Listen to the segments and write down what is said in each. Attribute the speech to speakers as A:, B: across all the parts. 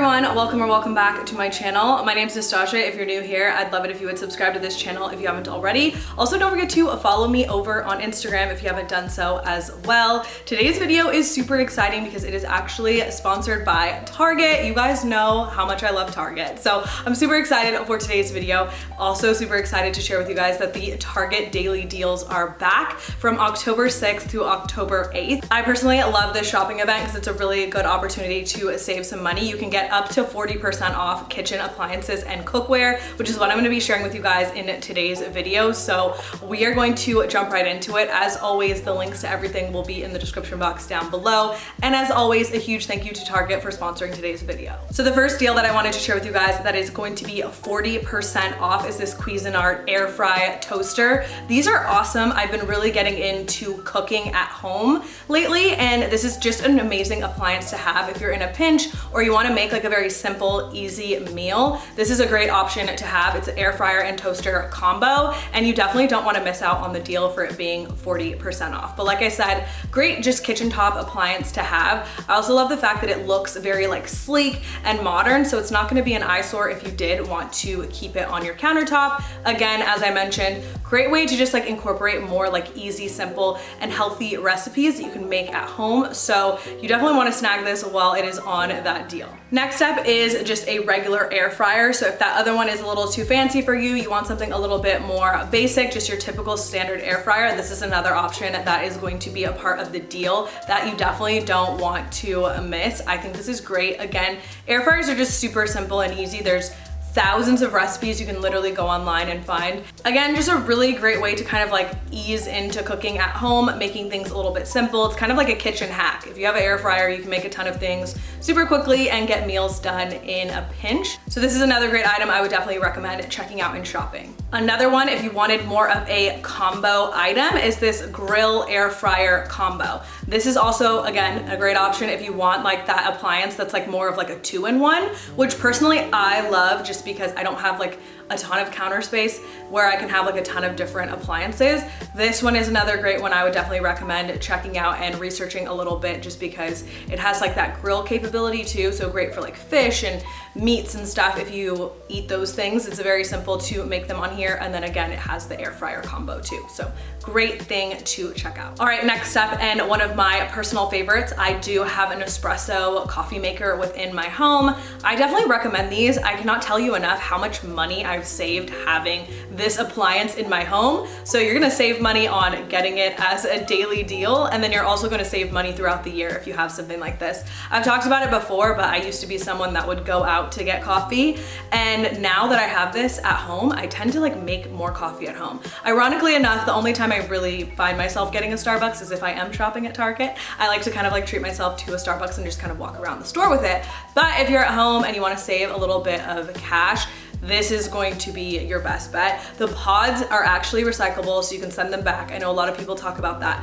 A: everyone, welcome back to my channel. My name is Nastazsa. If you're new here, I'd love it if you would subscribe to this channel if you haven't already. Also, don't forget to follow me over on Instagram if you haven't done so as well. Today's video is super exciting because it is actually sponsored by Target. You guys know how much I love Target, so I'm super excited for today's video. Also super excited to share with you guys that the Target daily deals are back from October 6th to October 8th. I personally love this shopping event because it's a really good opportunity to save some money. You can get up to 40% off kitchen appliances and cookware, which is what I'm going to be sharing with you guys in today's video. So we are going to jump right into it. As always, the links to everything will be in the description box down below. And as always, a huge thank you to Target for sponsoring today's video. So the first deal that I wanted to share with you guys that is going to be 40% off is this Cuisinart air fry toaster. These are awesome. I've been really getting into cooking at home lately, and this is just an amazing appliance to have if you're in a pinch or you want to make like a very simple, easy meal. This is a great option to have. It's an air fryer and toaster combo, and you definitely don't want to miss out on the deal for it being 40% off. But like I said, great just kitchen top appliance to have. I also love the fact that it looks very like sleek and modern, so it's not going to be an eyesore if you did want to keep it on your countertop. Again, as I mentioned, great way to just like incorporate more like easy, simple, and healthy recipes that you can make at home. So you definitely want to snag this while it is on that deal. Next up is just a regular air fryer. So if that other one is a little too fancy for you, you want something a little bit more basic, just your typical standard air fryer, this is another option that is going to be a part of the deal that you definitely don't want to miss. I think this is great. Again, air fryers are just super simple and easy. There's thousands of recipes you can literally go online and find. Again, just a really great way to kind of like ease into cooking at home, making things a little bit simple. It's kind of like a kitchen hack. If you have an air fryer, you can make a ton of things super quickly and get meals done in a pinch. So this is another great item I would definitely recommend checking out and shopping. Another one, if you wanted more of a combo item, is this grill air fryer combo. This is also, again, a great option if you want like that appliance that's like more of like a 2-in-1, which personally I love just because I don't have like a ton of counter space where I can have like a ton of different appliances. This one is another great one I would definitely recommend checking out and researching a little bit just because it has like that grill capability too. So great for like fish and meats and stuff. If you eat those things, it's very simple to make them on here. And then again, it has the air fryer combo too. So great thing to check out. All right, next up, and one of my personal favorites, I do have an espresso coffee maker within my home. I definitely recommend these. I cannot tell you enough how much money I've saved having this appliance in my home. So you're gonna save money on getting it as a daily deal, and then you're also gonna save money throughout the year if you have something like this. I've talked about it before, but I used to be someone that would go out to get coffee, and now that I have this at home, I tend to like make more coffee at home. Ironically enough, the only time I really find myself getting a Starbucks is if I am shopping at Target. I like to kind of like treat myself to a Starbucks and just kind of walk around the store with it. But if you're at home and you want to save a little bit of cash, this is going to be your best bet. The pods are actually recyclable, so you can send them back. I know a lot of people talk about that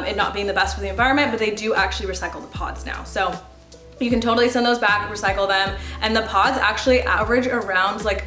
A: it not being the best for the environment, but they do actually recycle the pods now. So you can totally send those back, recycle them, and the pods actually average around like,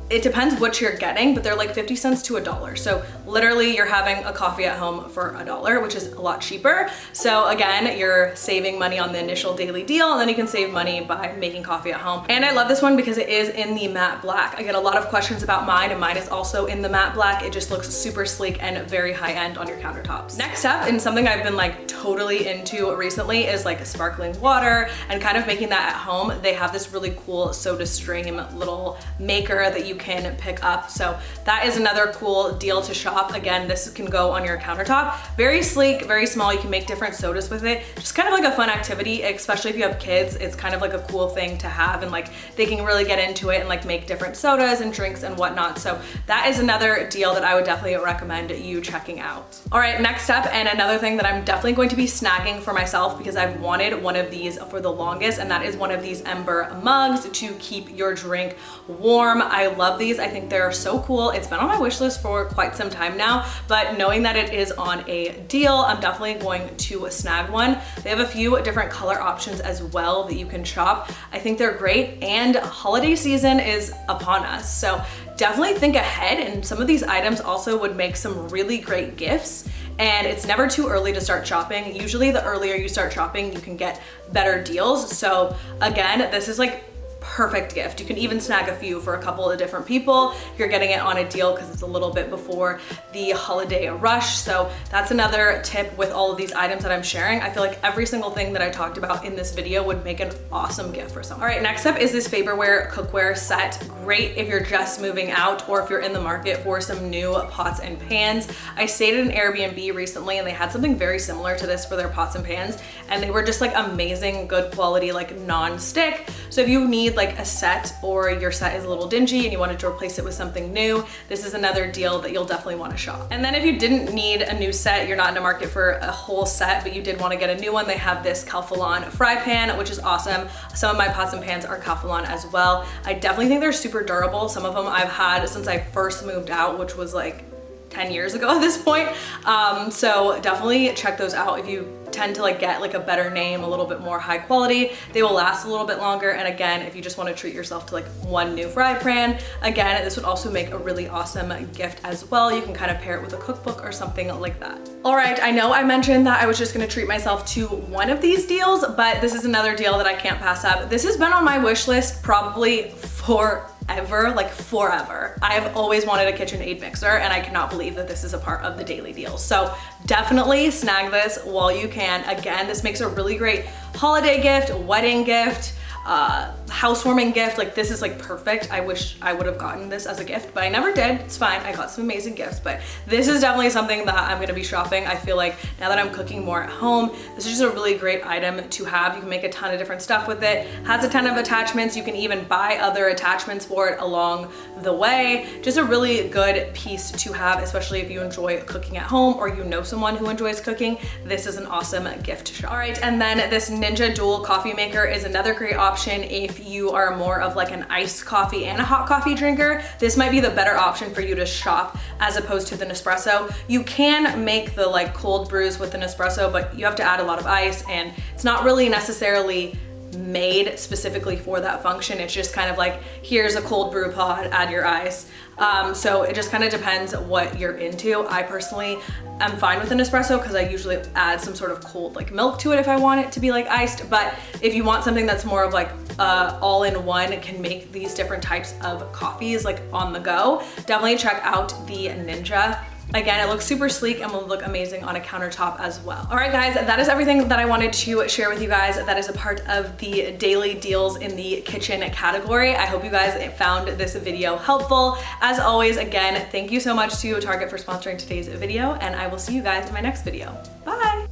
A: it depends what you're getting, but they're like 50 cents to $1. So literally you're having a coffee at home for $1, which is a lot cheaper. So again, you're saving money on the initial daily deal, and then you can save money by making coffee at home. And I love this one because it is in the matte black. I get a lot of questions about mine, and mine is also in the matte black. It just looks super sleek and very high end on your countertops. Next up, and something I've been like totally into recently, is like sparkling water and kind of making that at home. They have this really cool soda stream little maker that you can pick up. So that is another cool deal to shop. Again, this can go on your countertop. Very sleek, very small. You can make different sodas with it. Just kind of like a fun activity, especially if you have kids. It's kind of like a cool thing to have, and like they can really get into it and like make different sodas and drinks and whatnot. So that is another deal that I would definitely recommend you checking out. All right, next up, and another thing that I'm definitely going to be snagging for myself because I've wanted one of these for the longest, and that is one of these Ember mugs to keep your drink warm. I love these. I think they're so cool. It's been on my wish list for quite some time now, but knowing that it is on a deal, I'm definitely going to snag one. They have a few different color options as well that you can shop. I think they're great, and holiday season is upon us. So definitely think ahead, and some of these items also would make some really great gifts. and it's never too early to start shopping. Usually the earlier you start shopping, you can get better deals. So again, this is like perfect gift. You can even snag a few for a couple of different people. You're getting it on a deal because it's a little bit before the holiday rush. So that's another tip with all of these items that I'm sharing. I feel like every single thing that I talked about in this video would make an awesome gift for someone. All right, next up is this Faberware cookware set. Great if you're just moving out or if you're in the market for some new pots and pans. I stayed at an Airbnb recently and they had something very similar to this for their pots and pans, and they were just like amazing, good quality, like non-stick. So if you need like a set or your set is a little dingy and you wanted to replace it with something new, this is another deal that you'll definitely want to shop. And then if you didn't need a new set, you're not in the market for a whole set, but you did want to get a new one, they have this Calphalon fry pan, which is awesome. Some of my pots and pans are Calphalon as well. I definitely think they're super durable. Some of them I've had since I first moved out, which was like 10 years ago at this point. So definitely check those out. If you tend to like get like a better name, a little bit more high quality, they will last a little bit longer. And again, if you just want to treat yourself to like one new fry pan, again, this would also make a really awesome gift as well. You can kind of pair it with a cookbook or something like that. All right, I know I mentioned that I was just going to treat myself to one of these deals, but this is another deal that I can't pass up. This has been on my wish list probably forever, like forever. I have always wanted a KitchenAid mixer and I cannot believe that this is a part of the daily deals. So definitely snag this while you can. Again, this makes a really great holiday gift, wedding gift, housewarming gift. Like this is like perfect. I wish I would have gotten this as a gift, but I never did. It's fine. I got some amazing gifts, but this is definitely something that I'm gonna be shopping. I feel like now that I'm cooking more at home, this is just a really great item to have. You can make a ton of different stuff with it. Has a ton of attachments. You can even buy other attachments for it along the way. Just a really good piece to have, especially if you enjoy cooking at home or you know someone who enjoys cooking. This is an awesome gift to shop. All right, and then this Ninja Dual coffee maker is another great option if you are more of like an iced coffee and a hot coffee drinker. This might be the better option for you to shop as opposed to the Nespresso. You can make the like cold brews with the Nespresso, but you have to add a lot of ice and it's not really necessarily made specifically for that function. It's just kind of like, here's a cold brew pod, add your ice. So it just kind of depends what you're into. I personally am fine with an espresso because I usually add some sort of cold like milk to it if I want it to be like iced. But if you want something that's more of like all-in-one, can make these different types of coffees like on the go, definitely check out the Ninja. Again, it looks super sleek and will look amazing on a countertop as well. All right, guys, that is everything that I wanted to share with you guys. That is a part of the daily deals in the kitchen category. I hope you guys found this video helpful. As always, again, thank you so much to Target for sponsoring today's video, and I will see you guys in my next video. Bye.